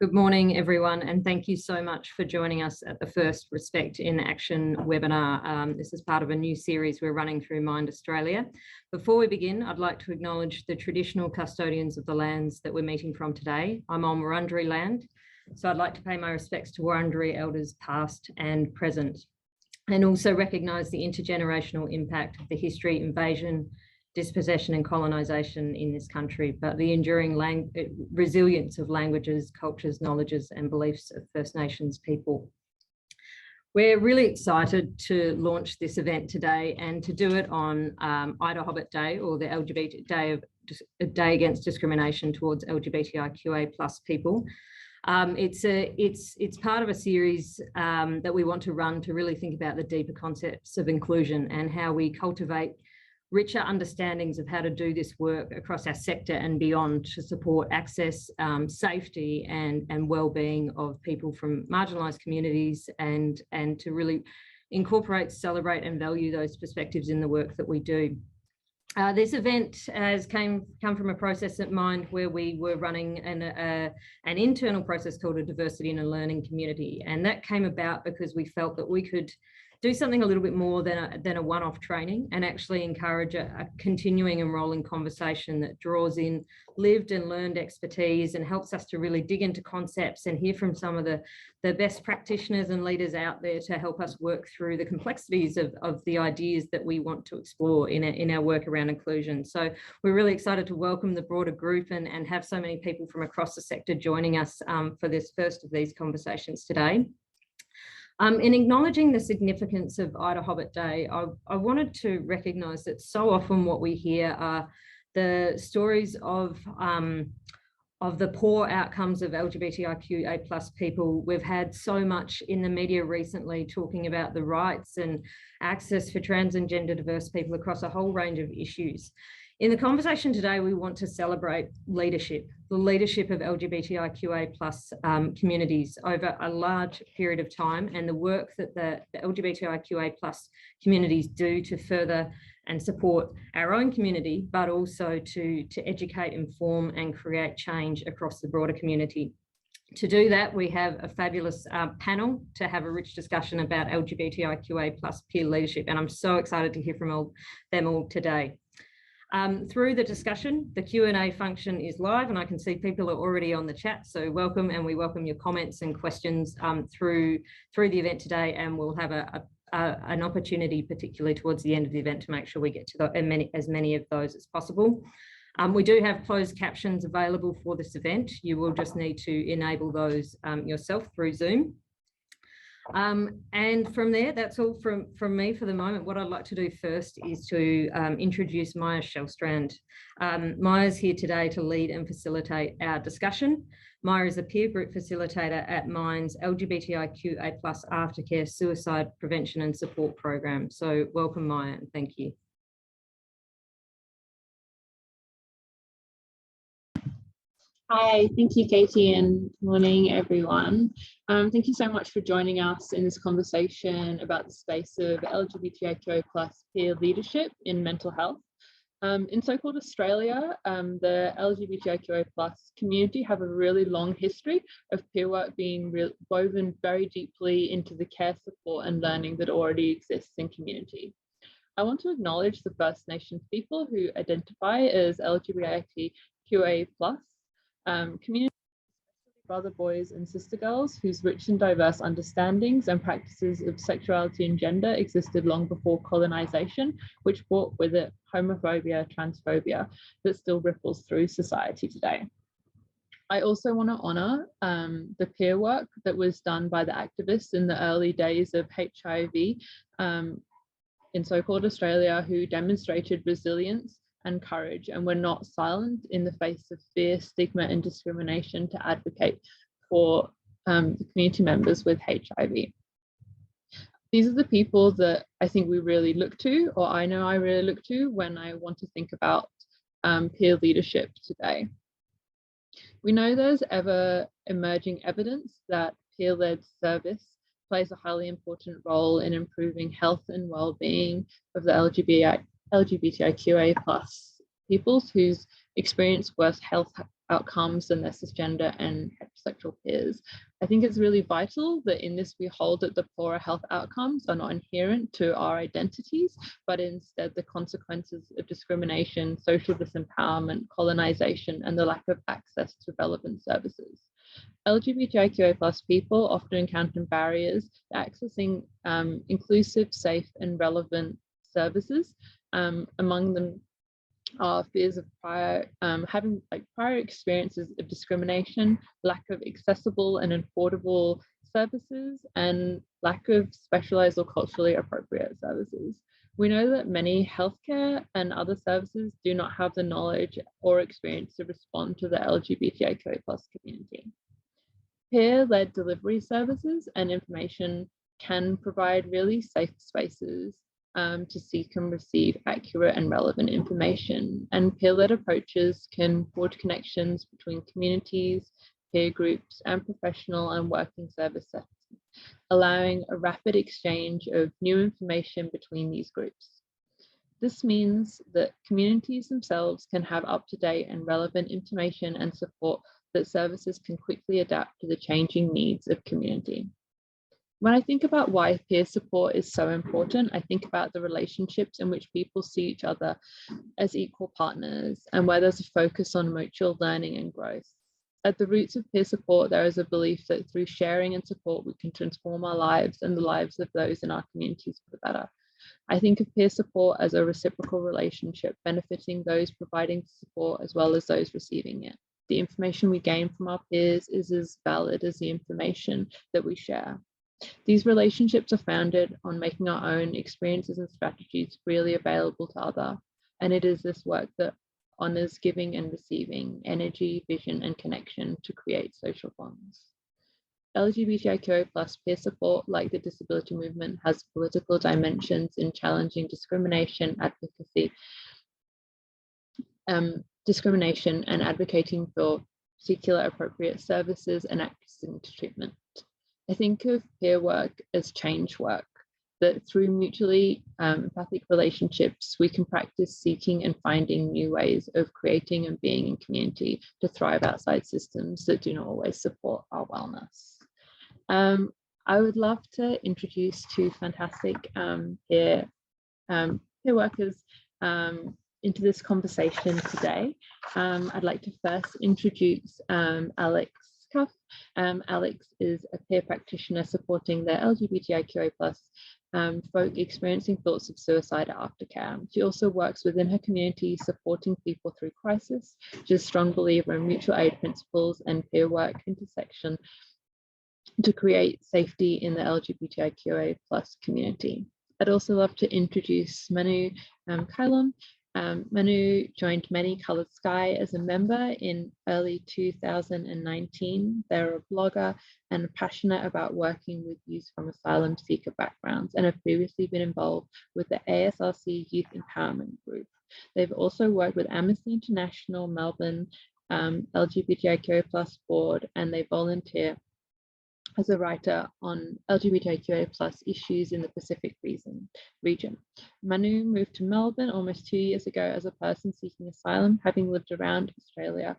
Good morning, everyone, and thank you so much for joining us at the first Respect in Action webinar. This is part of a new series we're running through Mind Australia. Before we begin, I'd like to acknowledge the traditional custodians of the lands that we're meeting from today. I'm on Wurundjeri land, so I'd like to pay my respects to Wurundjeri elders past and present, and also recognise the intergenerational impact of the history, invasion, dispossession and colonisation in this country, but the enduring resilience of languages, cultures, knowledges and beliefs of First Nations people. We're really excited to launch this event today and to do it on IDAHOBIT Day, or the LGBT Day Against Discrimination towards LGBTIQA+ people. It's part of a series that we want to run to really think about the deeper concepts of inclusion and how we cultivate richer understandings of how to do this work across our sector and beyond to support access, safety and well-being of people from marginalised communities and to really incorporate, celebrate and value those perspectives in the work that we do. This event has come from a process at Mind where we were running an internal process called a diversity and a learning community, and that came about because we felt that we could do something a little bit more than a one-off training and actually encourage a continuing and rolling conversation that draws in lived and learned expertise and helps us to really dig into concepts and hear from some of the best practitioners and leaders out there to help us work through the complexities of the ideas that we want to explore in our work around inclusion. So we're really excited to welcome the broader group and have so many people from across the sector joining us for this first of these conversations today. In acknowledging the significance of IDAHOBIT Day, I wanted to recognise that so often what we hear are the stories of the poor outcomes of LGBTIQA+ people. We've had so much in the media recently talking about the rights and access for trans and gender diverse people across a whole range of issues. In the conversation today, we want to celebrate leadership, the leadership of LGBTIQA+ communities over a large period of time, and the work that the LGBTIQA+ communities do to further and support our own community, but also to educate, inform and create change across the broader community. To do that, we have a fabulous panel to have a rich discussion about LGBTIQA+ peer leadership, and I'm so excited to hear from them all today. Through the discussion, the Q&A function is live and I can see people are already on the chat, so welcome, and we welcome your comments and questions through the event today, and we'll have an opportunity, particularly towards the end of the event, to make sure we get to as many of those as possible. We do have closed captions available for this event. You will just need to enable those yourself through Zoom. And from there, that's all from me for the moment. What I'd like to do first is to introduce Maya Kjellstrand. Maya's here today to lead and facilitate our discussion. Maya is a peer group facilitator at Mind's LGBTIQA+ Aftercare Suicide Prevention and Support Program. So welcome, Maya, and thank you. Hi, thank you, Katie, and morning, everyone. Thank you so much for joining us in this conversation about the space of LGBTIQA+ peer leadership in mental health. In so-called Australia, the LGBTIQA+ community have a really long history of peer work being woven very deeply into the care, support and learning that already exists in community. I want to acknowledge the First Nations people who identify as LGBTIQA+ community, brother boys and sister girls whose rich and diverse understandings and practices of sexuality and gender existed long before colonisation, which brought with it homophobia, transphobia that still ripples through society today. I also want to honour the peer work that was done by the activists in the early days of HIV in so-called Australia, who demonstrated resilience and courage and were not silent in the face of fear, stigma and discrimination to advocate for the community members with HIV. These are the people that I think we really look to, or I know I really look to when I want to think about peer leadership today. We know there's ever emerging evidence that peer-led service plays a highly important role in improving health and well-being of the LGBTIQA+ peoples whose experience worse health outcomes than their cisgender and heterosexual peers. I think it's really vital that in this we hold that the poorer health outcomes are not inherent to our identities, but instead the consequences of discrimination, social disempowerment, colonization, and the lack of access to relevant services. LGBTIQA+ people often encounter barriers to accessing inclusive, safe, and relevant services. Among them are fears of having prior experiences of discrimination, lack of accessible and affordable services, and lack of specialized or culturally appropriate services. We know that many healthcare and other services do not have the knowledge or experience to respond to the LGBTIQA+ community. Peer-led delivery services and information can provide really safe spaces to seek and receive accurate and relevant information. And peer-led approaches can forge connections between communities, peer groups, and professional and working service settings, allowing a rapid exchange of new information between these groups. This means that communities themselves can have up-to-date and relevant information and support that services can quickly adapt to the changing needs of community. When I think about why peer support is so important, I think about the relationships in which people see each other as equal partners and where there's a focus on mutual learning and growth. At the roots of peer support, there is a belief that through sharing and support, we can transform our lives and the lives of those in our communities for the better. I think of peer support as a reciprocal relationship, benefiting those providing support as well as those receiving it. The information we gain from our peers is as valid as the information that we share. These relationships are founded on making our own experiences and strategies freely available to others, and it is this work that honors giving and receiving energy, vision, and connection to create social bonds. LGBTIQA+ peer support, like the disability movement, has political dimensions in challenging discrimination, advocacy, discrimination, and advocating for particular appropriate services and access to treatment. I think of peer work as change work, that through mutually empathic relationships, we can practice seeking and finding new ways of creating and being in community to thrive outside systems that do not always support our wellness. I would love to introduce two fantastic peer workers into this conversation today. I'd like to first introduce Alex Cuffe. Alex is a peer practitioner supporting the LGBTIQA+ folk experiencing thoughts of suicide at Aftercare. She also works within her community, supporting people through crisis. She's a strong believer in mutual aid principles and peer work intersection to create safety in the LGBTIQA+ community. I'd also love to introduce Manu Kailom. Manu joined Many Coloured Sky as a member in early 2019. They're a blogger and passionate about working with youth from asylum seeker backgrounds and have previously been involved with the ASRC Youth Empowerment Group. They've also worked with Amnesty International Melbourne LGBTIQA+ board, and they volunteer as a writer on LGBTIQA+ issues in the Pacific region. Manu moved to Melbourne almost 2 years ago as a person seeking asylum, having lived around Australia.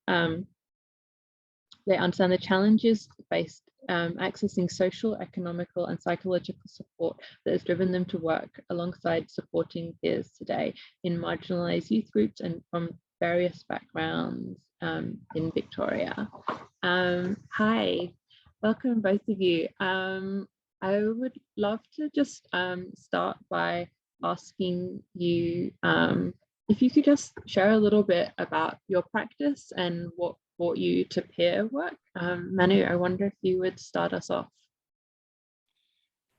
They understand the challenges faced accessing social, economical, and psychological support that has driven them to work alongside supporting peers today in marginalised youth groups and from various backgrounds in Victoria. Hi. Welcome, both of you. I would love to just start by asking you if you could just share a little bit about your practice and what brought you to peer work. Manu, I wonder if you would start us off.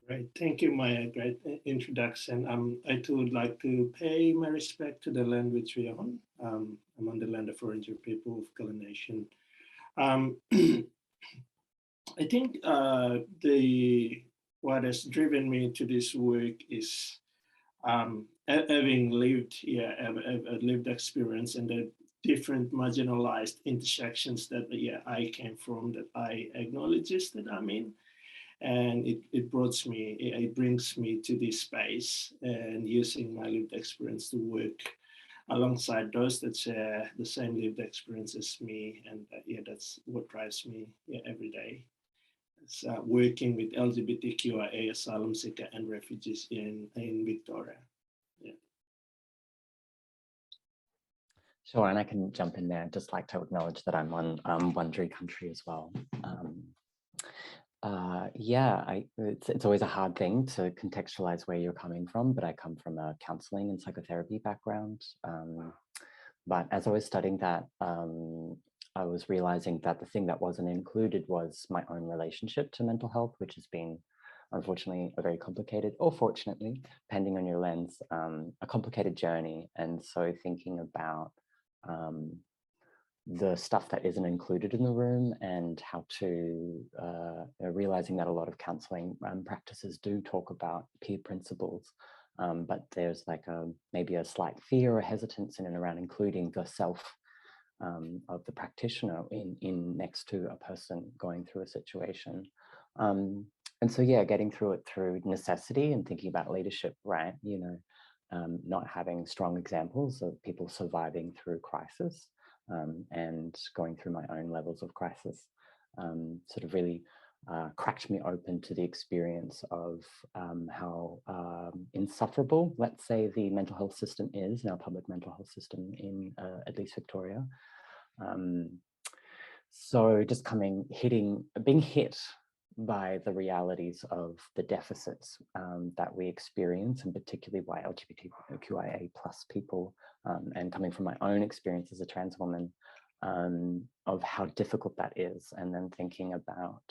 Right, thank you, Maya. Great introduction. I too would like to pay my respect to the land which we are on. I'm on the land of Ranger people of Kailom Nation. I think what has driven me to this work is having lived a lived experience and the different marginalized intersections that I came from, that I acknowledge that I'm in, and it brings me to this space and using my lived experience to work alongside those that share the same lived experience as me. And yeah, that's what drives me every day. It's working with LGBTQIA asylum seeker and refugees in Victoria. Yeah. Sure, and I can jump in there. I'd just like to acknowledge that I'm on Wurundjeri country as well. Yeah, it's always a hard thing to contextualize where you're coming from, but I come from a counseling and psychotherapy background. But as I was studying that, I was realizing that the thing that wasn't included was my own relationship to mental health, which has been, unfortunately, a very complicated, or fortunately, depending on your lens, a complicated journey. And so thinking about the stuff that isn't included in the room and how to, realizing that a lot of counseling practices do talk about peer principles, but there's like maybe a slight fear or hesitance in and around including the self of the practitioner in next to a person going through a situation. And so, yeah, getting through it through necessity and thinking about leadership, right? You know, not having strong examples of people surviving through crisis and going through my own levels of crisis sort of really cracked me open to the experience of how insufferable, let's say, the mental health system is, our public mental health system in at least Victoria. So just being hit by the realities of the deficits that we experience, and particularly why LGBTQIA plus people, and coming from my own experience as a trans woman, of how difficult that is, and then thinking about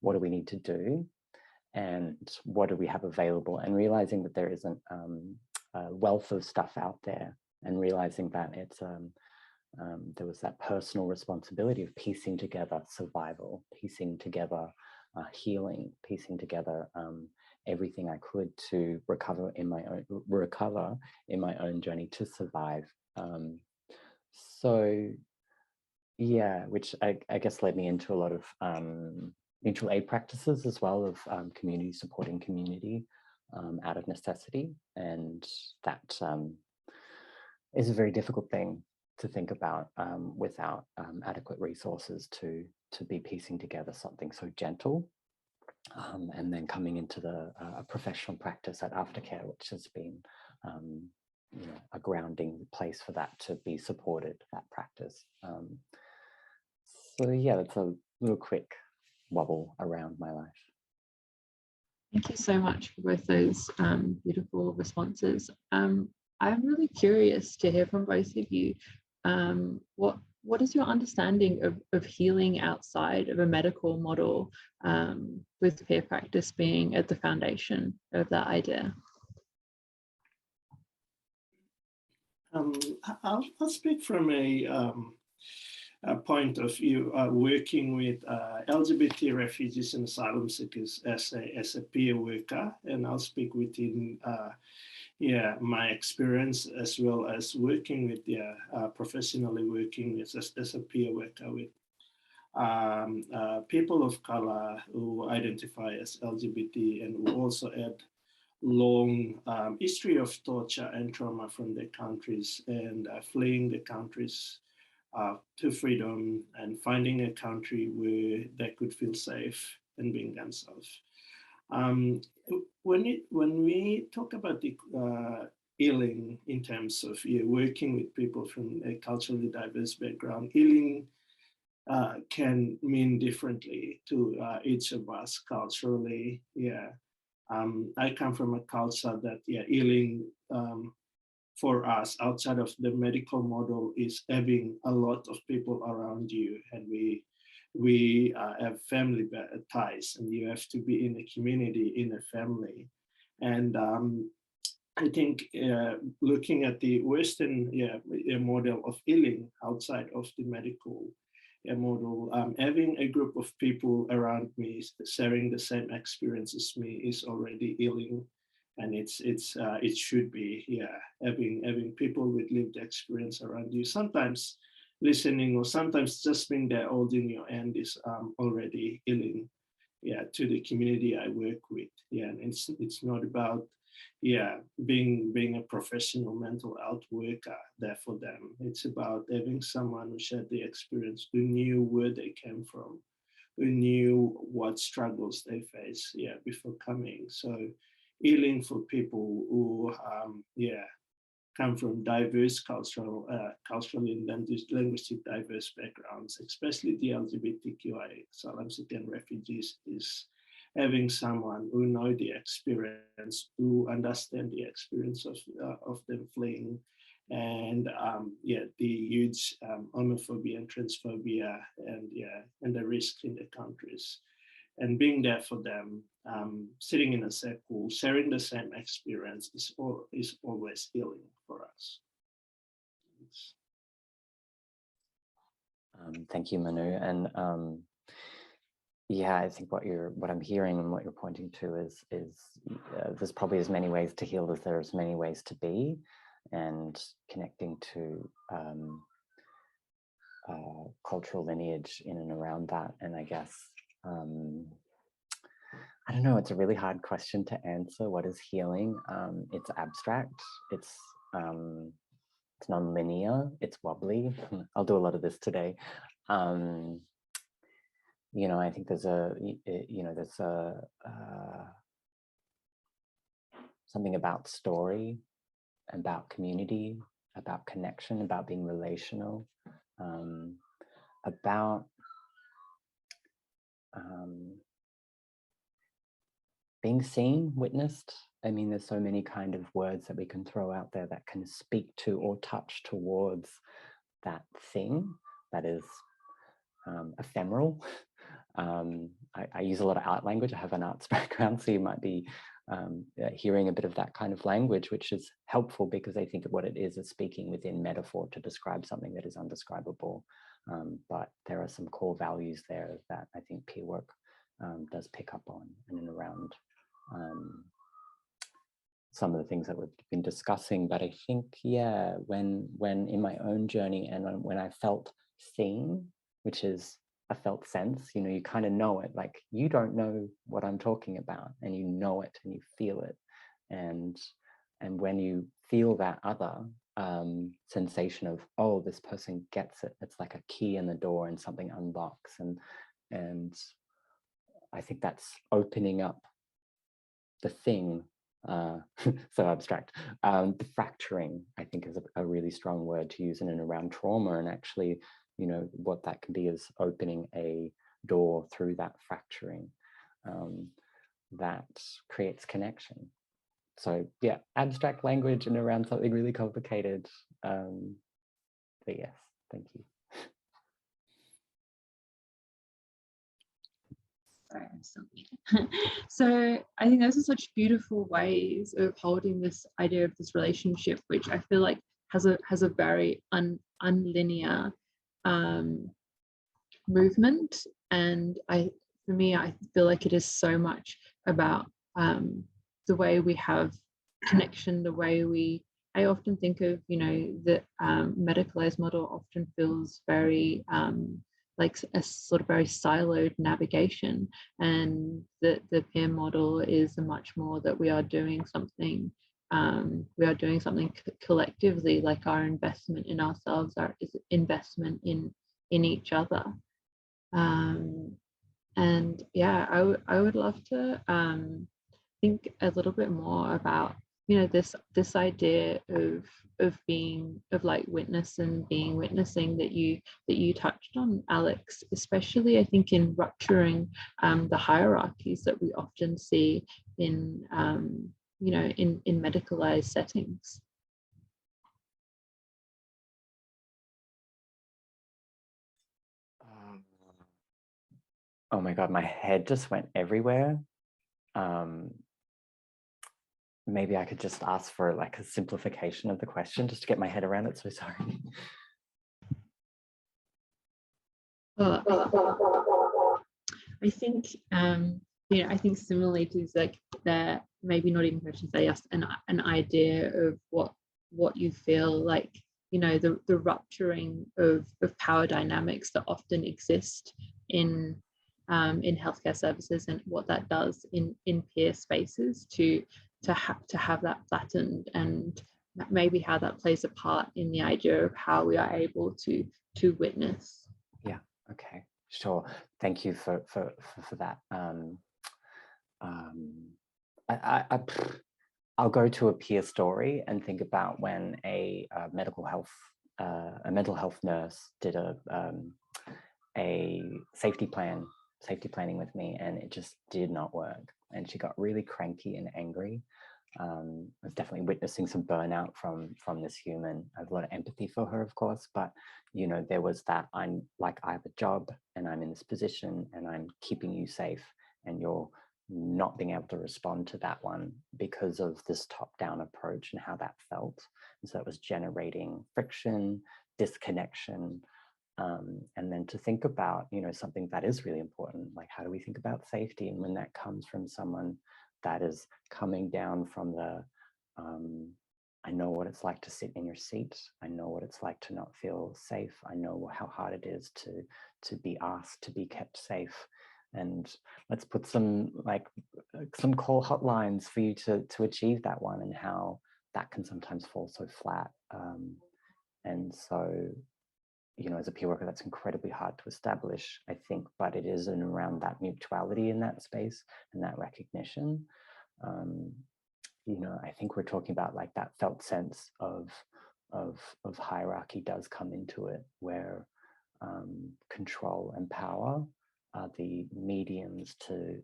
what do we need to do and what do we have available, and realizing that there isn't a wealth of stuff out there, and realizing that it's there was that personal responsibility of piecing together survival, piecing together healing, piecing together everything I could to recover in my own journey to survive. So yeah, which I guess led me into a lot of mutual aid practices as well, of community supporting community out of necessity, and that is a very difficult thing to think about without adequate resources to be piecing together something so gentle, and then coming into the professional practice at Aftercare, which has been you know, a grounding place for that to be supported, that practice. So yeah, that's a little quick wobble around my life. Thank you so much for both those beautiful responses. I'm really curious to hear from both of you. What is your understanding of healing outside of a medical model, with peer practice being at the foundation of that idea? I'll speak from a point of view, working with LGBT refugees and asylum seekers as a peer worker, and I'll speak within my experience, as well as working with professionally working as a peer worker with people of color who identify as LGBT and who also had long history of torture and trauma from their countries, and fleeing the countries to freedom and finding a country where they could feel safe and being themselves. When we talk about the healing in terms of working with people from a culturally diverse background, healing can mean differently to each of us culturally. I come from a culture that healing for us outside of the medical model is having a lot of people around you, and we have family ties, and you have to be in a community, in a family. And I think looking at the Western model of healing outside of the medical model, having a group of people around me sharing the same experience as me is already healing. And it should be, having people with lived experience around you, sometimes listening, or sometimes just being there holding your hand is already healing, to the community I work with. And it's not about yeah, being a professional mental health worker there for them. It's about having someone who shared the experience, who knew where they came from, who knew what struggles they face, yeah, before coming. So healing for people who, yeah, come from diverse culturally and linguistic diverse backgrounds, especially the LGBTQI asylum seekers and refugees, is having someone who know the experience, who understand the experience of them fleeing, and yeah, the huge homophobia and transphobia, and yeah, and the risk in the countries, and being there for them, sitting in a circle, sharing the same experience is always healing for us. Thank you, Manu. And yeah, I think what I'm hearing and what you're pointing to is there's probably as many ways to heal as there's many ways to be, and connecting to cultural lineage in and around that. And I guess I don't know, it's a really hard question to answer. What is healing? It's abstract, it's non-linear, it's wobbly. I'll do a lot of this today. You know, I think there's something about story, about community, about connection, about being relational, about being seen, witnessed. I mean, there's so many kind of words that we can throw out there that can speak to or touch towards that thing that is ephemeral. I use a lot of art language. I have an arts background, so you might be hearing a bit of that kind of language, which is helpful because I think of what it is speaking within metaphor to describe something that is undescribable. But there are some core values there that I think peer work does pick up on, and around some of the things that we've been discussing. But I think, yeah, when in my own journey and when I felt seen, which is a felt sense, you know, you kind of know it, like you don't know what I'm talking about, and you know it and you feel it. And when you feel that other sensation of, oh, this person gets it, it's like a key in the door and something unlocks. And I think that's opening up the thing, so abstract. The fracturing, I think, is a really strong word to use in and around trauma. And actually, you know, what that can be is opening a door through that fracturing that creates connection. So yeah, abstract language and around something really complicated. But yes, thank you. Sorry, I'm still here. So I think those are such beautiful ways of holding this idea of this relationship, which I feel like has a very unlinear movement. And for me, I feel like it is so much about the way we have connection, the way I often think of, you know, the medicalized model often feels very like a sort of very siloed navigation, and the peer model is a much more that we are doing something collectively, like our investment in ourselves, our investment in each other. And yeah, I would love to think a little bit more about, you know, this idea of being, of like witnessing that you touched on, Alex, especially I think in rupturing the hierarchies that we often see in you know, in medicalized settings. Oh my God, my head just went everywhere. Maybe I could just ask for like a simplification of the question just to get my head around it. So sorry. I think you know, I think similarly to like that, maybe not even questions, they asked an idea of what you feel like, you know, the rupturing of power dynamics that often exist in healthcare services, and what that does in peer spaces to to have that flattened, and maybe how that plays a part in the idea of how we are able to witness. Yeah, okay, sure. Thank you for that. I'll go to a peer story and think about when a mental health nurse did a safety planning with me, and it just did not work. And she got really cranky and angry. I was definitely witnessing some burnout from this human. I have a lot of empathy for her, of course, but you know, there was that, I have a job and I'm in this position and I'm keeping you safe, and you're not being able to respond to that one because of this top-down approach and how that felt. And so it was generating friction, disconnection, and then to think about, you know, something that is really important, like how do we think about safety? And when that comes from someone that is coming down from the, I know what it's like to sit in your seat. I know what it's like to not feel safe. I know how hard it is to be asked to be kept safe. And let's put some call hotlines for you to achieve that one, and how that can sometimes fall so flat. And so, you know, as a peer worker, that's incredibly hard to establish, I think, but it is around that mutuality in that space and that recognition. You know, I think we're talking about like that felt sense of hierarchy does come into it, where control and power are the mediums to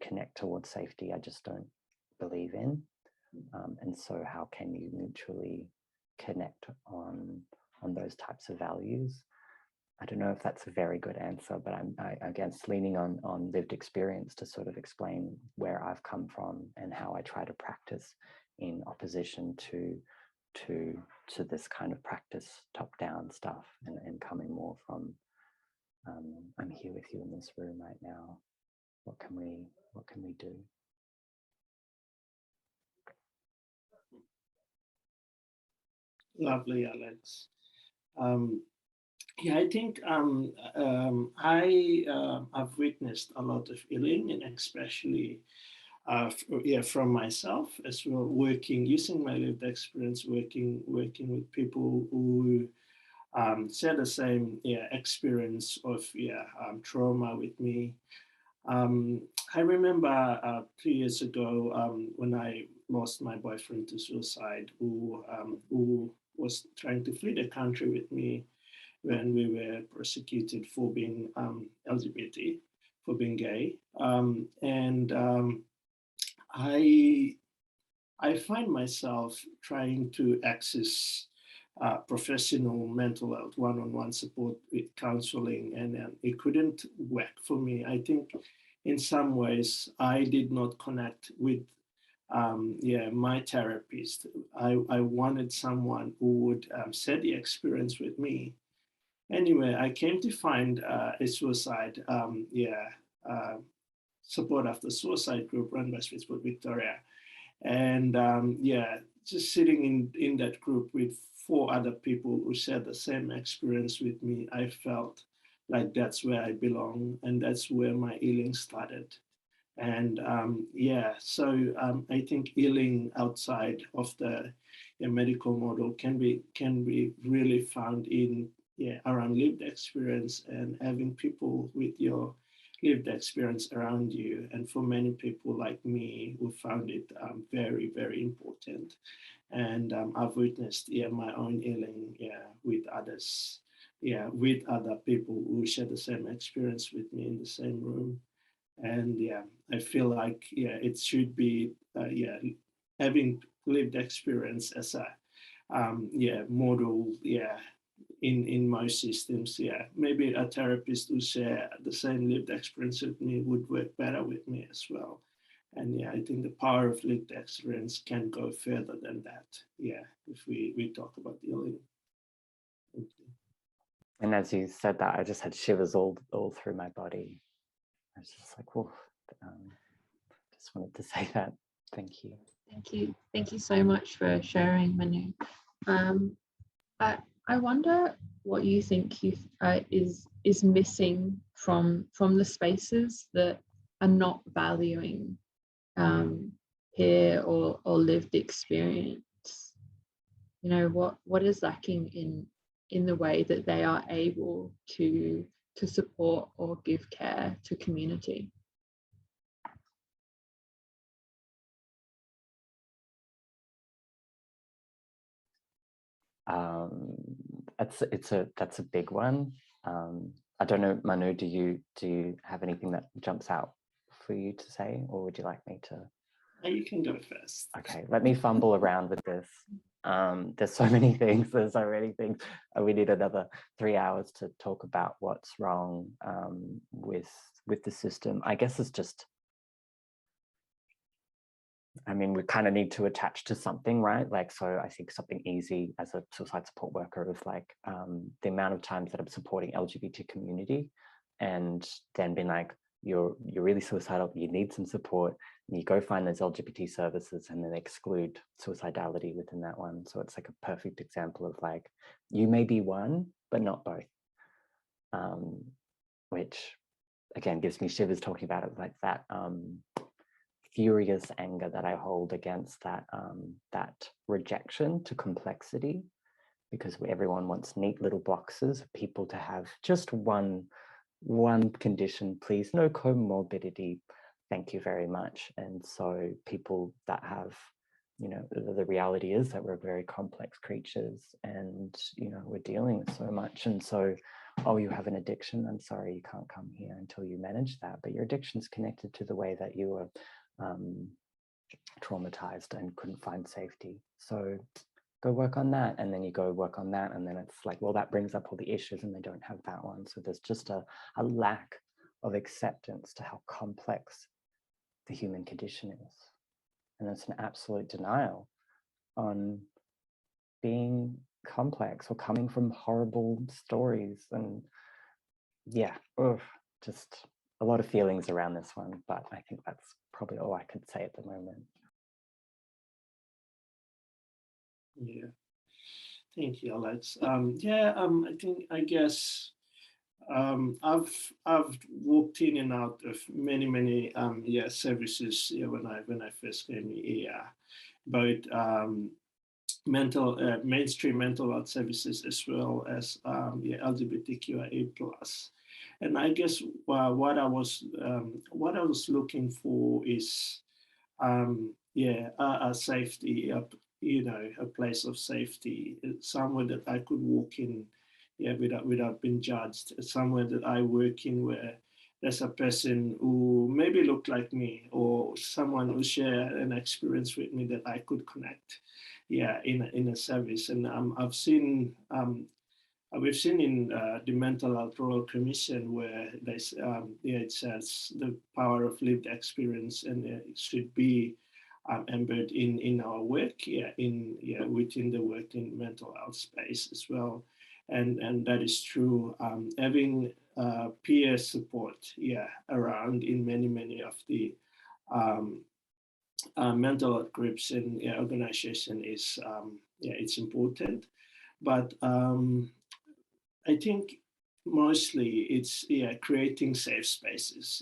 connect towards safety. I just don't believe in. And so how can you mutually connect on those types of values? I don't know if that's a very good answer, but I guess leaning on lived experience to sort of explain where I've come from and how I try to practice in opposition to this kind of practice top-down stuff, and coming more from I'm here with you in this room right now. What can we do? Lovely, Alex. Yeah, I think I've witnessed a lot of healing, and especially from myself as well, using my lived experience, working with people who share the same experience of trauma with me. I remember 3 years ago when I lost my boyfriend to suicide, who was trying to flee the country with me when we were persecuted for being LGBT, for being gay. I find myself trying to access professional mental health, one-on-one support with counseling, and it couldn't work for me. I think in some ways I did not connect with my therapist. I wanted someone who would share the experience with me. Anyway, I came to find a suicide support after suicide group run by Sweet Spot Victoria. And just sitting in that group with 4 other people who shared the same experience with me, I felt like that's where I belong, and that's where my healing started. And I think healing outside of the medical model can be really found in around lived experience, and having people with your lived experience around you. And for many people like me who found it very, very important. And I've witnessed my own healing with others, with other people who share the same experience with me in the same room. And I feel like it should be having lived experience as a model in most systems. Maybe a therapist who share the same lived experience with me would work better with me as well. And I think the power of lived experience can go further than that. If we talk about healing. Thank you. And as you said that, I just had shivers all through my body. I was just like, whoa. Just wanted to say that. Thank you. Thank you so much for sharing, Manu. I wonder what you think is missing from the spaces that are not valuing peer or lived experience, you know, what is lacking in the way that they are able to support or give care to community. That's a big one. I don't know, Manu, do you have anything that jumps out for you to say, or would you like me to? You can go first. Okay, let me fumble around with this. There's so many things. We need another 3 hours to talk about what's wrong with the system. I guess it's just, I mean, we kind of need to attach to something, right? Like, so I think something easy as a suicide support worker is like the amount of times that I'm supporting LGBT community and then being like, you're really suicidal, you need some support, and you go find those LGBT services and then exclude suicidality within that one. So it's like a perfect example of like, you may be one, but not both. Which again, gives me shivers talking about it, like that furious anger that I hold against that rejection to complexity, because everyone wants neat little boxes of people to have just one condition, please, no comorbidity, thank you very much. And so people that have, you know, the reality is that we're very complex creatures, and you know, we're dealing with so much. And so, oh, you have an addiction, I'm sorry, you can't come here until you manage that, but your addiction's connected to the way that you were traumatized and couldn't find safety. So go work on that, and then you go work on that, and then it's like, well, that brings up all the issues and they don't have that one. So there's just a lack of acceptance to how complex the human condition is. And it's an absolute denial on being complex or coming from horrible stories. And yeah, just a lot of feelings around this one, but I think that's probably all I could say at the moment. Yeah, thank you, Alex. I guess I've walked in and out of many services when I first came here, both mainstream mental health services as well as LGBTIQA plus. And I guess what I was looking for is a safety, a place of safety, somewhere that I could walk in, without being judged, somewhere that I work in where there's a person who maybe look like me, or someone who share an experience with me that I could connect, in a service. And we've seen in the Mental Health Royal Commission where there's, it says the power of lived experience, and it should be embedded in our work, within the work in mental health space as well. And that is true. Having peer support, around in many of the mental health groups and organization is, it's important. But I think mostly it's creating safe spaces.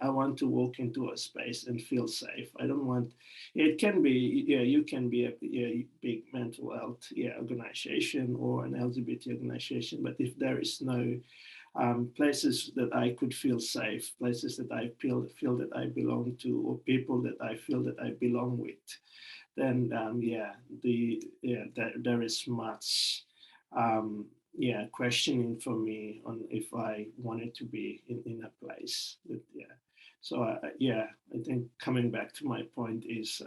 I want to walk into a space and feel safe. I don't want, it can be, you can be a big mental health organization or an LGBT organization, but if there is no places that I could feel safe, places that I feel that I belong to, or people that I feel that I belong with, then there is much questioning for me on if I wanted to be in a place. So I think coming back to my point is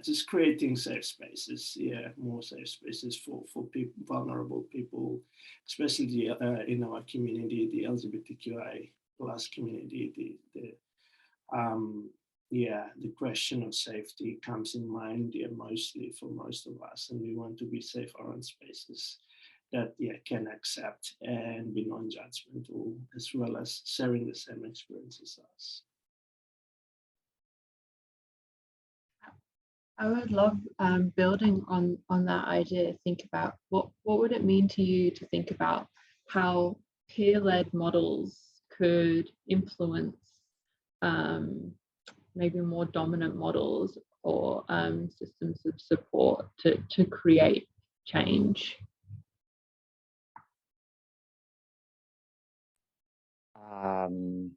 just creating safe spaces, more safe spaces for people, vulnerable people, especially in our community, the LGBTQI plus community. The question of safety comes in mind mostly for most of us, and we want to be safe around spaces that can accept and be non-judgmental, as well as sharing the same experiences as us. I would love building on that idea. Think about what would it mean to you to think about how peer-led models could influence maybe more dominant models or systems of support to create change? I'm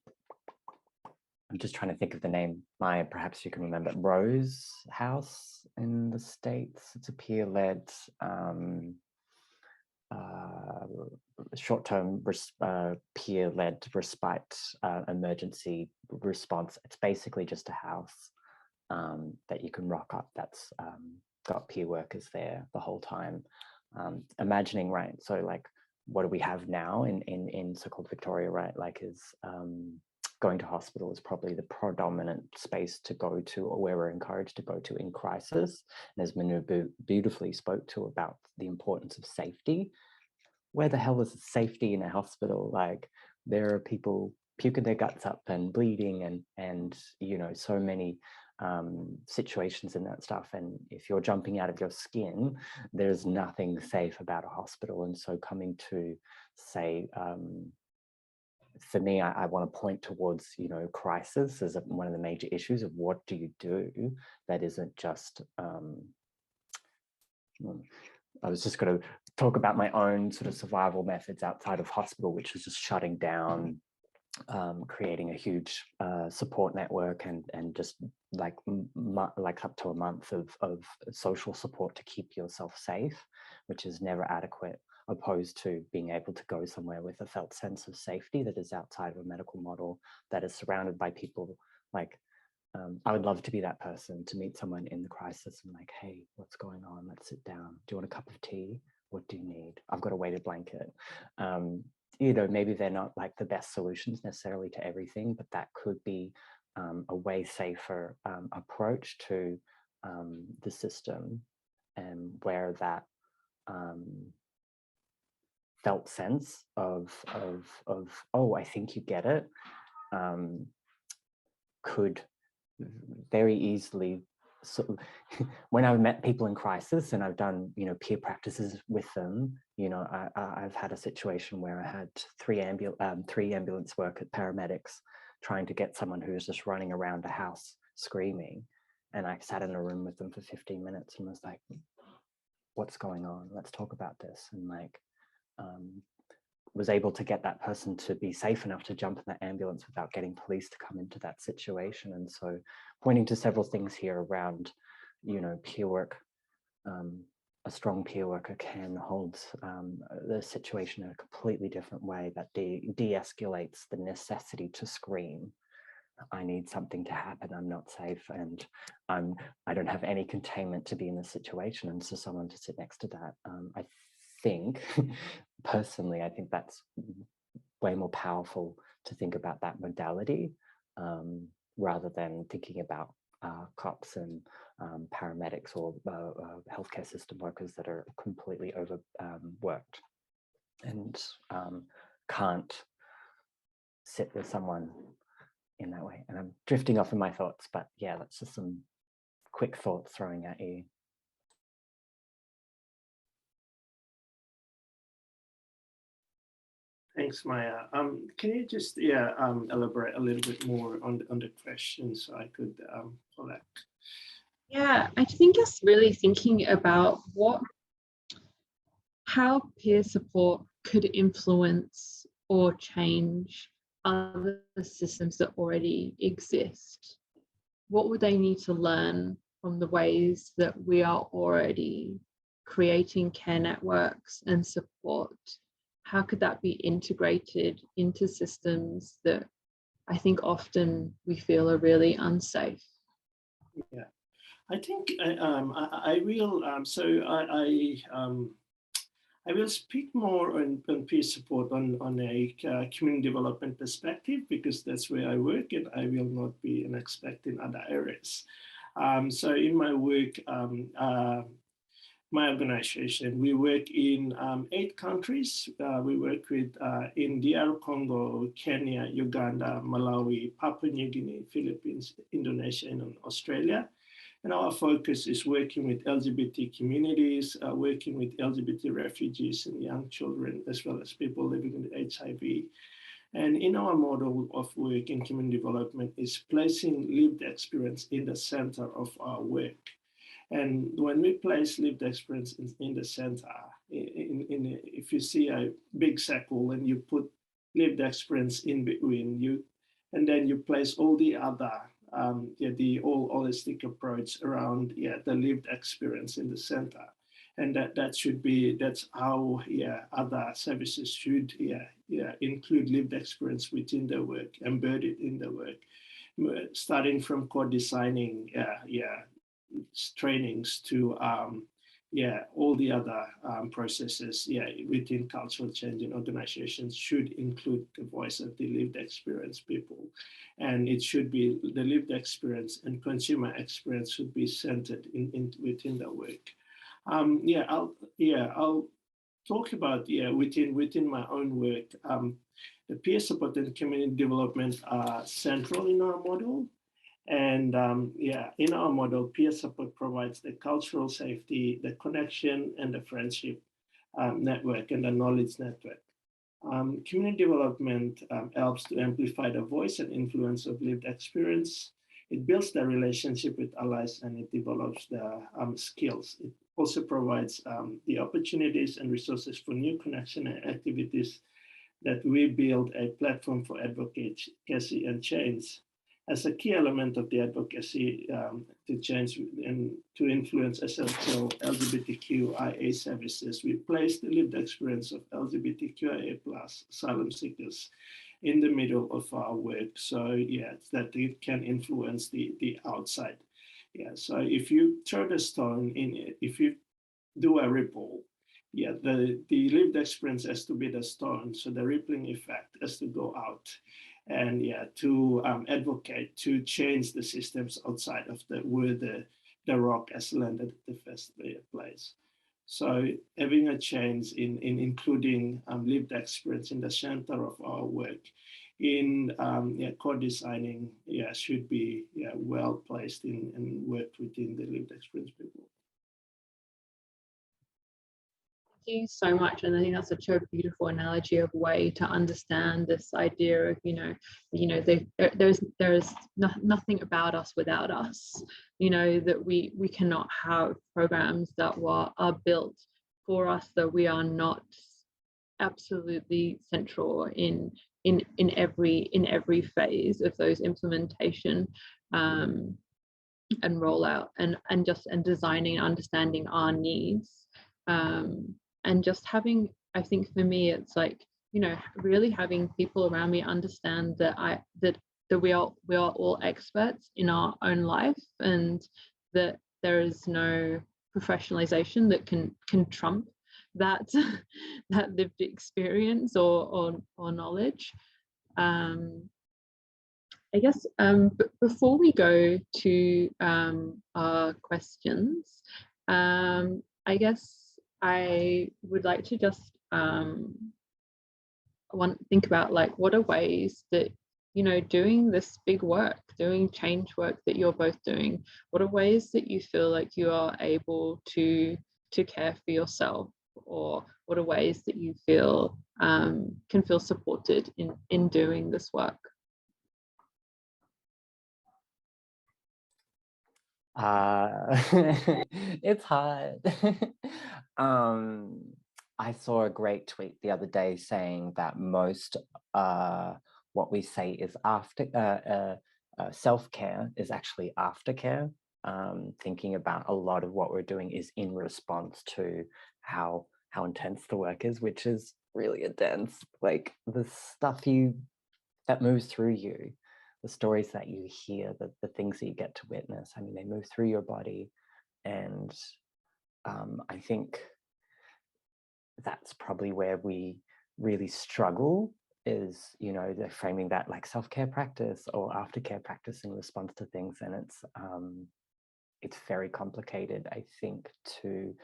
just trying to think of the name. Perhaps you can remember Rose House in the States. It's a peer-led short-term peer-led respite emergency response. It's basically just a house that you can rock up that's got peer workers there the whole time. Imagining, right, so like what do we have now in so-called Victoria, right, like is going to hospital is probably the predominant space to go to, or where we're encouraged to go to in crisis. And as Manu beautifully spoke to about the importance of safety, where the hell is safety in a hospital? Like there are people puking their guts up and bleeding and you know, so many situations and that stuff. And if you're jumping out of your skin, there's nothing safe about a hospital. And so coming to say, for me, I want to point towards, you know, crisis as one of the major issues of what do you do that isn't just, I was just going to talk about my own sort of survival methods outside of hospital, which is just shutting down, creating a huge support network and just like up to a month of social support to keep yourself safe, which is never adequate, opposed to being able to go somewhere with a felt sense of safety that is outside of a medical model, that is surrounded by people. Like I would love to be that person, to meet someone in the crisis and like, hey, what's going on? Let's sit down. Do you want a cup of tea? What do you need? I've got a weighted blanket. You know, maybe they're not like the best solutions necessarily to everything, but that could be a way safer approach to the system, and where that felt sense of oh, I think you get it, could very easily. So when I've met people in crisis and I've done, you know, peer practices with them, you know, I've had a situation where I had three ambulance workers, paramedics, trying to get someone who was just running around a house screaming, and I sat in a room with them for 15 minutes and was like, what's going on? Let's talk about this. And like was able to get that person to be safe enough to jump in the ambulance without getting police to come into that situation. And so pointing to several things here around, you know, peer work, a strong peer worker can hold the situation in a completely different way that de-escalates the necessity to scream. I need something to happen, I'm not safe, and I don't have any containment to be in this situation. And so someone to sit next to that, I think, personally, I think that's way more powerful to think about that modality rather than thinking about cops and paramedics or healthcare system workers that are completely overworked and can't sit with someone in that way. And I'm drifting off in my thoughts, but yeah, that's just some quick thoughts throwing at you. Thanks, Maya. Can you just elaborate a little bit more on the question so I could collect? Yeah, I think it's really thinking about how peer support could influence or change other systems that already exist. What would they need to learn from the ways that we are already creating care networks and support? How could that be integrated into systems that I think often we feel are really unsafe? Yeah, I think I will. I will speak more on peer support on a community development perspective, because that's where I work, and I will not be an expert in other areas. So in my work, my organization, we work in 8 countries. We work with in DR Congo, Kenya, Uganda, Malawi, Papua New Guinea, Philippines, Indonesia, and Australia. And our focus is working with LGBT communities, working with LGBT refugees and young children, as well as people living with HIV. And in our model of work in community development is placing lived experience in the center of our work. And when we place lived experience in the center, if you see a big circle and you put lived experience in between you, and then you place all the other, the all holistic approach around the lived experience in the center. And that's how other services should include lived experience within the work, embed it in the work, starting from co-designing trainings to all the other processes within cultural change in organizations should include the voice of the lived experience people. And it should be the lived experience and consumer experience should be centered within the work. I'll talk about within my own work. The peer support and community development are central in our model. And in our model, peer support provides the cultural safety, the connection, and the friendship network and the knowledge network. Community development helps to amplify the voice and influence of lived experience. It builds the relationship with allies and it develops the skills. It also provides the opportunities and resources for new connection and activities that we build a platform for advocacy and change. As a key element of the advocacy to change and to influence essential LGBTQIA services, we place the lived experience of LGBTQIA+ asylum seekers in the middle of our work, so that it can influence the outside. So if you throw the stone in, if you do a ripple, the lived experience has to be the stone, so the rippling effect has to go out, and to advocate to change the systems outside of where the rock has landed at the first place. So having a change in including lived experience in the center of our work, in co-designing, should be well placed in and worked within the lived experience people. Thank you so much, and I think that's such a beautiful analogy of way to understand this idea of there's nothing about us without us. That we cannot have programs that are built for us, that we are not absolutely central in every phase of those implementation and rollout and designing and understanding our needs. And just having, I think for me, it's like, really having people around me understand that we are all experts in our own life, and that there is no professionalization that can trump that lived experience or knowledge. I guess before we go to our questions, I guess I would like to just think about, like, what are ways that, doing this big work, doing change work that you're both doing, what are ways that you feel like you are able to care for yourself, or what are ways that you feel can feel supported in doing this work? It's hard. I saw a great tweet the other day saying that most what we say is self-care is actually aftercare. Thinking about a lot of what we're doing is in response to how intense the work is, which is really intense. Like the stuff that moves through you, the stories that you hear, the things that you get to witness. I mean, they move through your body. And I think that's probably where we really struggle, is, they're framing that like self-care practice or aftercare practice in response to things. And it's very complicated, I think, to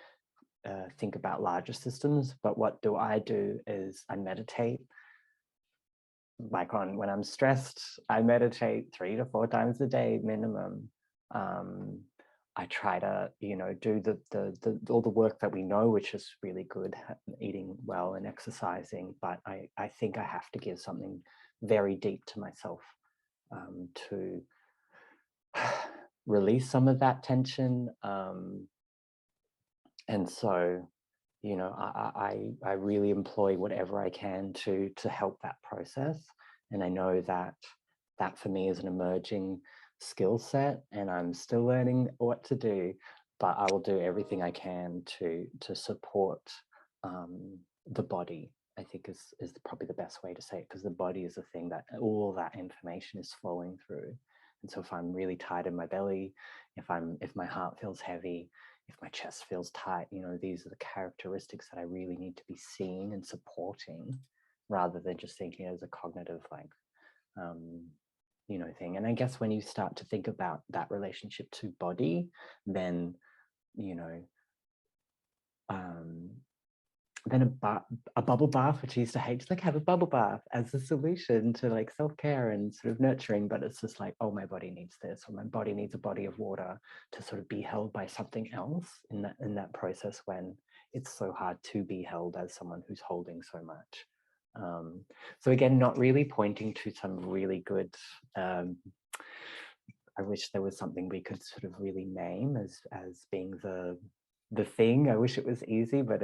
think about larger systems. But what do is I meditate. Like when I'm stressed, I meditate 3 to 4 times a day minimum. I try to, you know, do all the work that we know, which is really good, eating well and exercising. But I think I have to give something very deep to myself to release some of that tension. And so, you know, I really employ whatever I can to help that process. And I know that for me is an emerging skill set, and I'm still learning what to do, but I will do everything I can to support the body, I think is probably the best way to say it, because the body is the thing that all that information is flowing through. And so if I'm really tight in my belly, if my heart feels heavy, if my chest feels tight, you know, these are the characteristics that I really need to be seeing and supporting, rather than just thinking as a cognitive, like, you know, thing. And I guess when you start to think about that relationship to body, then, you know, then a bubble bath, which I used to hate, just like have a bubble bath as a solution to like self-care and sort of nurturing, but it's just like, oh, my body needs this, or my body needs a body of water to sort of be held by something else in that process, when it's so hard to be held as someone who's holding so much. So again, not really pointing to some really good, I wish there was something we could sort of really name as being the thing. I wish it was easy, but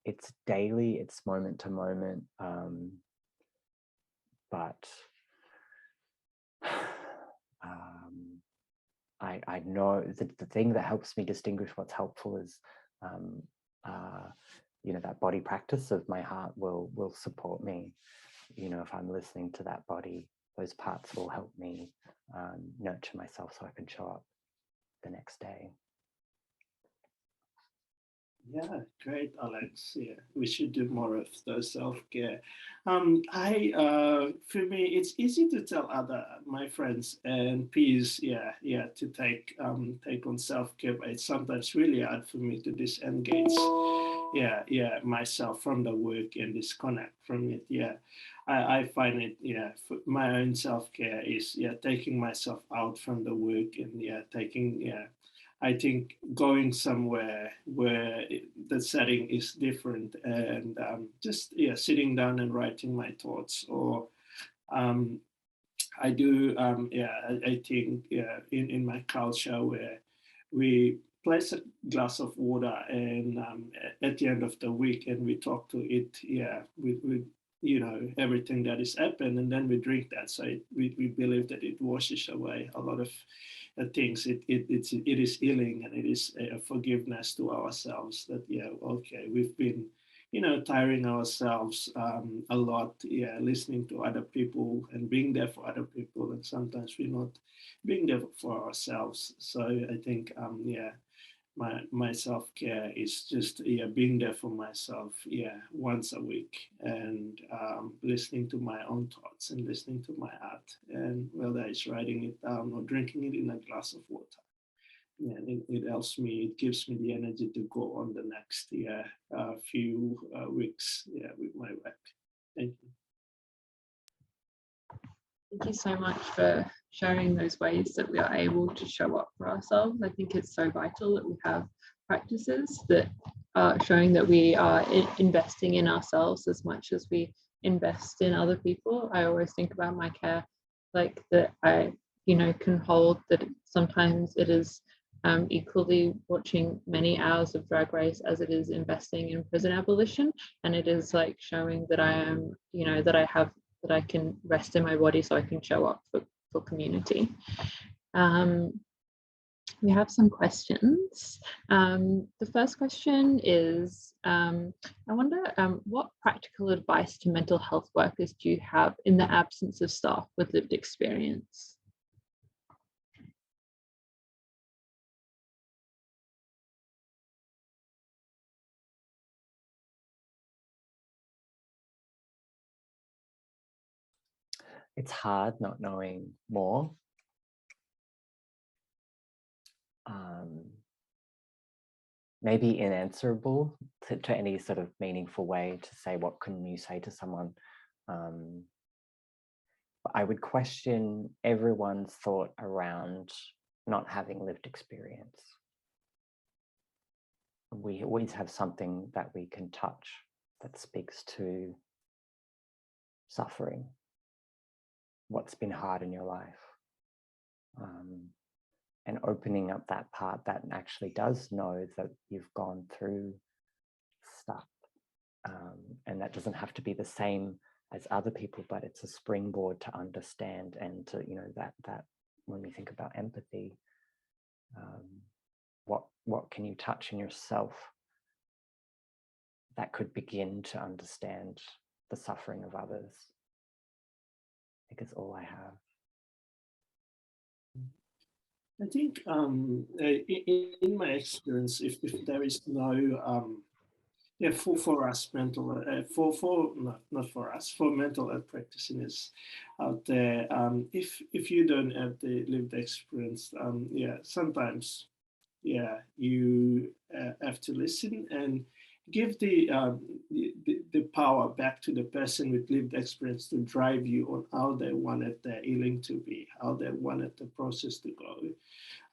it's daily, it's moment to moment. But I know the thing that helps me distinguish what's helpful is, you know, that body practice of my heart will support me. You know, if I'm listening to that body, those parts will help me nurture myself so I can show up the next day. Yeah, great, Alex. Yeah, we should do more of those self-care. For me, it's easy to tell my friends and peers, to take on self-care, but it's sometimes really hard for me to disengage, myself from the work and disconnect from it. Yeah, I find it, for my own self-care is, taking myself out from the work and I think going somewhere where the setting is different and just sitting down and writing my thoughts, or I do I think in my culture where we place a glass of water and at the end of the week, and we talk to it with you know, everything that has happened, and then we drink that. So we believe that it washes away a lot of things. It is healing, and it is a forgiveness to ourselves that okay, we've been tiring ourselves a lot, listening to other people and being there for other people, and sometimes we're not being there for ourselves. So I think my self-care is just being there for myself once a week, and listening to my own thoughts and listening to my heart, and whether it's writing it down or drinking it in a glass of water. It helps me, it gives me the energy to go on the next few weeks with my work. Thank you. Thank you so much for sharing those ways that we are able to show up for ourselves. I think it's so vital that we have practices that are showing that we are investing in ourselves as much as we invest in other people. I always think about my care like that I, can hold that sometimes it is equally watching many hours of Drag Race as it is investing in prison abolition. And it is like showing that I am, that I can rest in my body so I can show up for community. We have some questions. The first question is, I wonder what practical advice to mental health workers do you have in the absence of staff with lived experience? It's hard not knowing more. Maybe unanswerable to any sort of meaningful way to say what can you say to someone. But I would question everyone's thought around not having lived experience. We always have something that we can touch that speaks to suffering, what's been hard in your life, and opening up that part that actually does know that you've gone through stuff, and that doesn't have to be the same as other people, but it's a springboard to understand and to, you know, that when we think about empathy, what can you touch in yourself that could begin to understand the suffering of others? I think it's all I have. I think in my experience, if there is no for us mental not for us, for mental health practitioners out there, if you don't have the lived experience, sometimes you have to listen and give the power back to the person with lived experience to drive you on how they wanted their healing to be, how they wanted the process to go,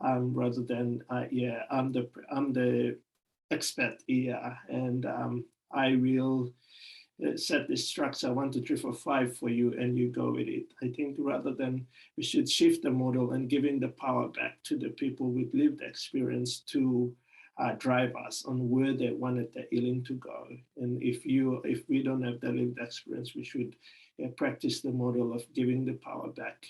rather than I'm the expert here, and I will set this structure 1, 2, 3, 4, 5 for you, and you go with it. I think rather than we should shift the model and giving the power back to the people with lived experience to drive us on where they wanted the healing to go. And if we don't have the lived experience, we should practice the model of giving the power back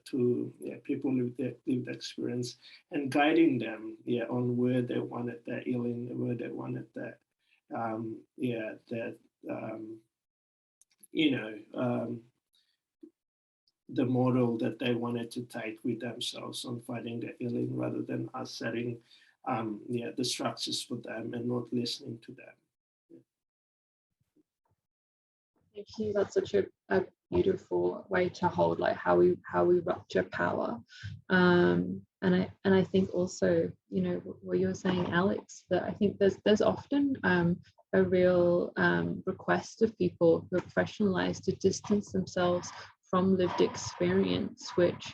to people with the lived experience and guiding them on where they wanted their healing, where they wanted that the model that they wanted to take with themselves on finding the healing, rather than us setting the structures for them and not listening to them. Thank you. That's such a beautiful way to hold like how we rupture power. And I think also, you know, what you were saying, Alex, that I think there's often a real request of people who are professionalized to distance themselves from lived experience, which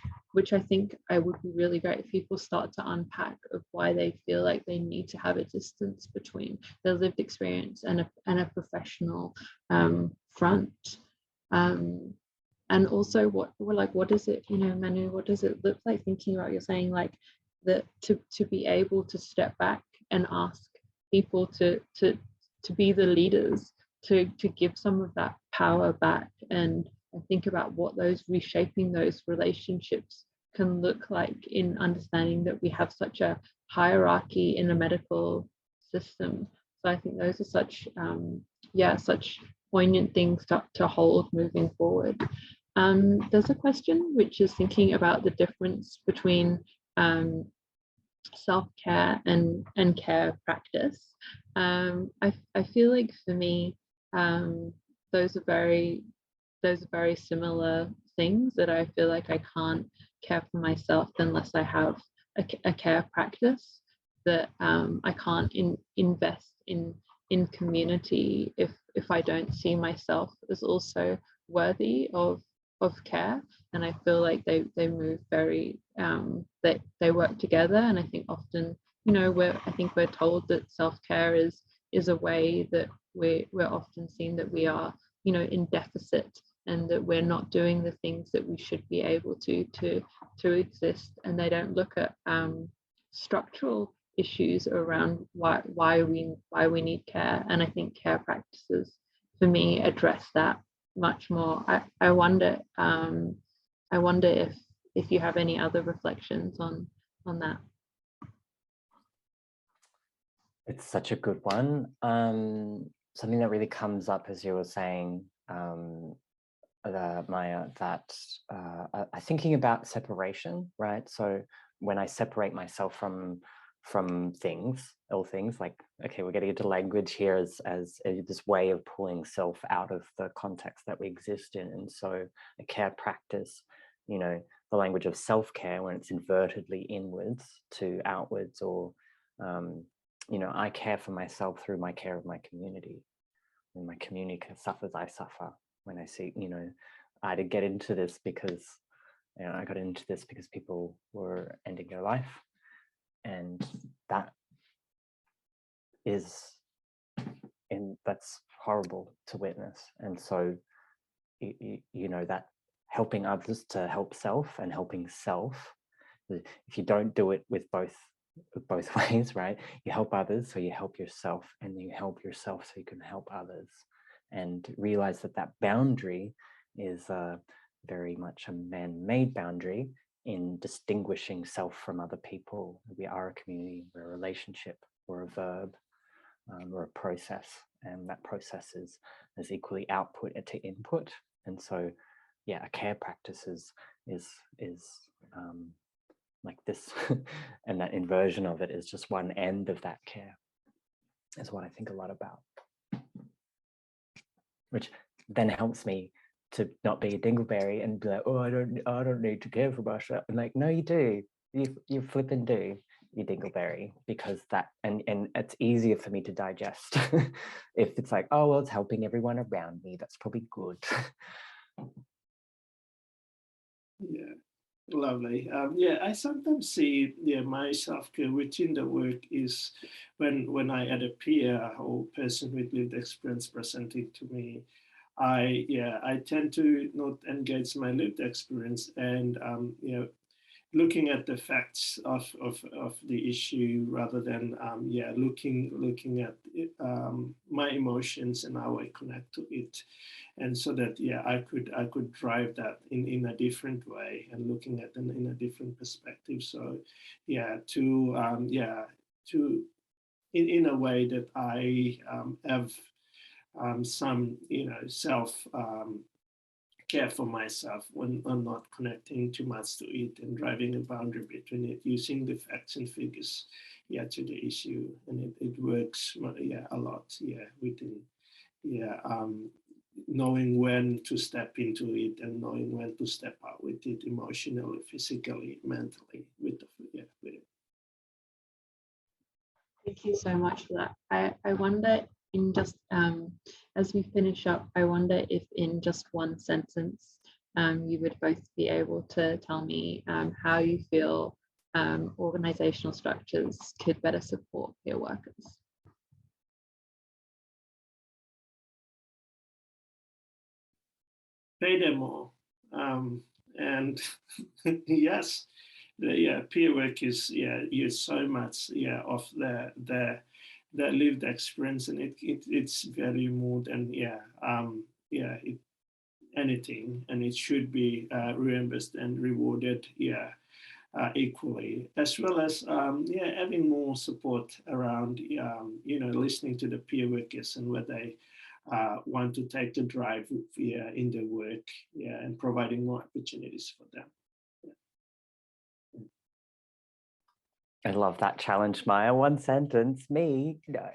I think would be really great if people start to unpack of why they feel like they need to have a distance between their lived experience and a professional front. And also what is it, you know, Manu, what does it look like, thinking about, you're saying like that to be able to step back and ask people to be the leaders, to give some of that power back, and think about what those reshaping those relationships can look like, in understanding that we have such a hierarchy in a medical system. So I think those are such such poignant things to hold moving forward. There's a question which is thinking about the difference between self-care and care practice. I feel like for me, those are very similar things, that I feel like I can't care for myself unless I have a care practice, that I can't invest in community if I don't see myself as also worthy of care. And I feel like they move very they work together. And I think often, you know, we're told that self-care is a way that we're often seen that we are, you know, in deficit, and that we're not doing the things that we should be able to exist. And they don't look at structural issues around why we need care. And I think care practices for me address that much more. I wonder if you have any other reflections on that. It's such a good one. Something that really comes up as you were saying, thinking about separation, right? So when I separate myself from things, all things, like, okay, we're getting into language here as this way of pulling self out of the context that we exist in. And so a care practice, you know, the language of self-care, when it's invertedly inwards to outwards, or you know, I care for myself through my care of my community. When my community suffers, I suffer. When I see, you know, I did get into this because You know, I got into this because people were ending their life, and that's horrible to witness. And so, you know, that helping others to help self and helping self, if you don't do it with both ways, right? You help others, so you help yourself, and you help yourself so you can help others. And realize that that boundary is very much a man-made boundary in distinguishing self from other people. We are a community, we're a relationship, we're a verb, we're a process, and that process is equally output to input. And so, yeah, a care practice is like this, and that inversion of it is just one end of that care, is what I think a lot about, which then helps me to not be a dingleberry and be like, oh, I don't need to care for myself. I'm like, no, you do. You flipping do, you dingleberry, because that, and it's easier for me to digest if it's like, oh, well, it's helping everyone around me. That's probably good. Yeah, lovely. Yeah, I sometimes see, my self-care within the work is when I had a peer or person with lived experience presented to me, I tend to not engage my lived experience and looking at the facts of the issue rather than looking at it, my emotions and how I connect to it, and so that I could drive that in a different way and looking at them in a different perspective. So to in a way that I have some self care for myself when I'm not connecting too much to it and driving a boundary between it, using the facts and figures to the issue, and it works a lot within knowing when to step into it and knowing when to step out with it emotionally, physically, mentally with it. Thank you so much for that. I wonder, in just as we finish up, I wonder if in just one sentence you would both be able to tell me how you feel organizational structures could better support peer workers. Pay them more. And yes, peer work is use so much of the lived experience, and it's very more than anything, and it should be reimbursed and rewarded equally, as well as having more support around listening to the peer workers and where they want to take the drive in their work and providing more opportunities for them. I love that challenge, Maya. One sentence, me. No.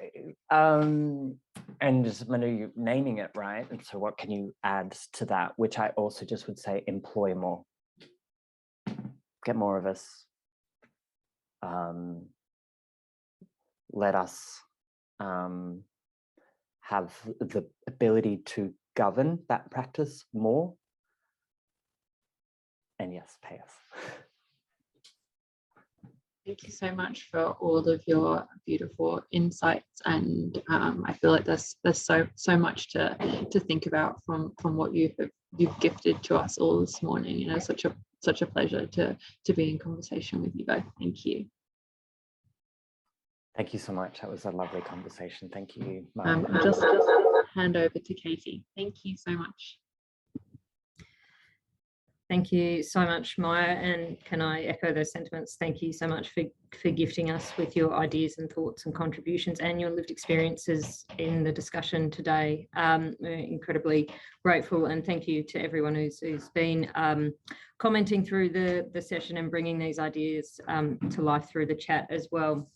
And just Manu, you naming it, right? And so what can you add to that? Which I also just would say employ more. Get more of us. Let us have the ability to govern that practice more. And yes, pay us. Thank you so much for all of your beautiful insights, and I feel like there's so much to think about from what you've gifted to us all this morning. You know, such a pleasure to be in conversation with you both. Thank you. Thank you so much. That was a lovely conversation. Thank you. I'll just hand over to Katie. Thank you so much. Thank you so much, Maya, and can I echo those sentiments? Thank you so much for gifting us with your ideas and thoughts and contributions and your lived experiences in the discussion today. We're incredibly grateful, and thank you to everyone who's been commenting through the session and bringing these ideas to life through the chat as well.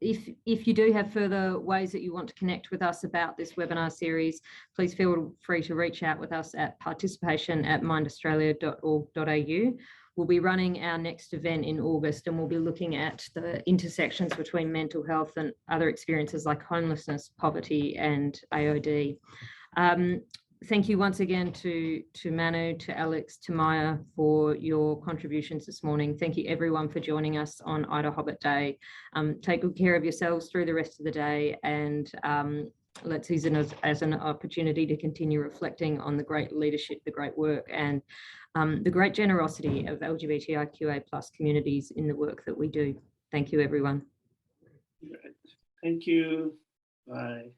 If you do have further ways that you want to connect with us about this webinar series, please feel free to reach out with us at participation@mindaustralia.org.au. We'll be running our next event in August, and we'll be looking at the intersections between mental health and other experiences like homelessness, poverty, and AOD. thank you once again to Manu, to Alex, to Maya for your contributions this morning. Thank you everyone for joining us on IDAHOBIT Day. Take good care of yourselves through the rest of the day, and let's use it as an opportunity to continue reflecting on the great leadership, the great work, and the great generosity of LGBTIQA+ communities in the work that we do. Thank you, everyone. Thank you. Bye.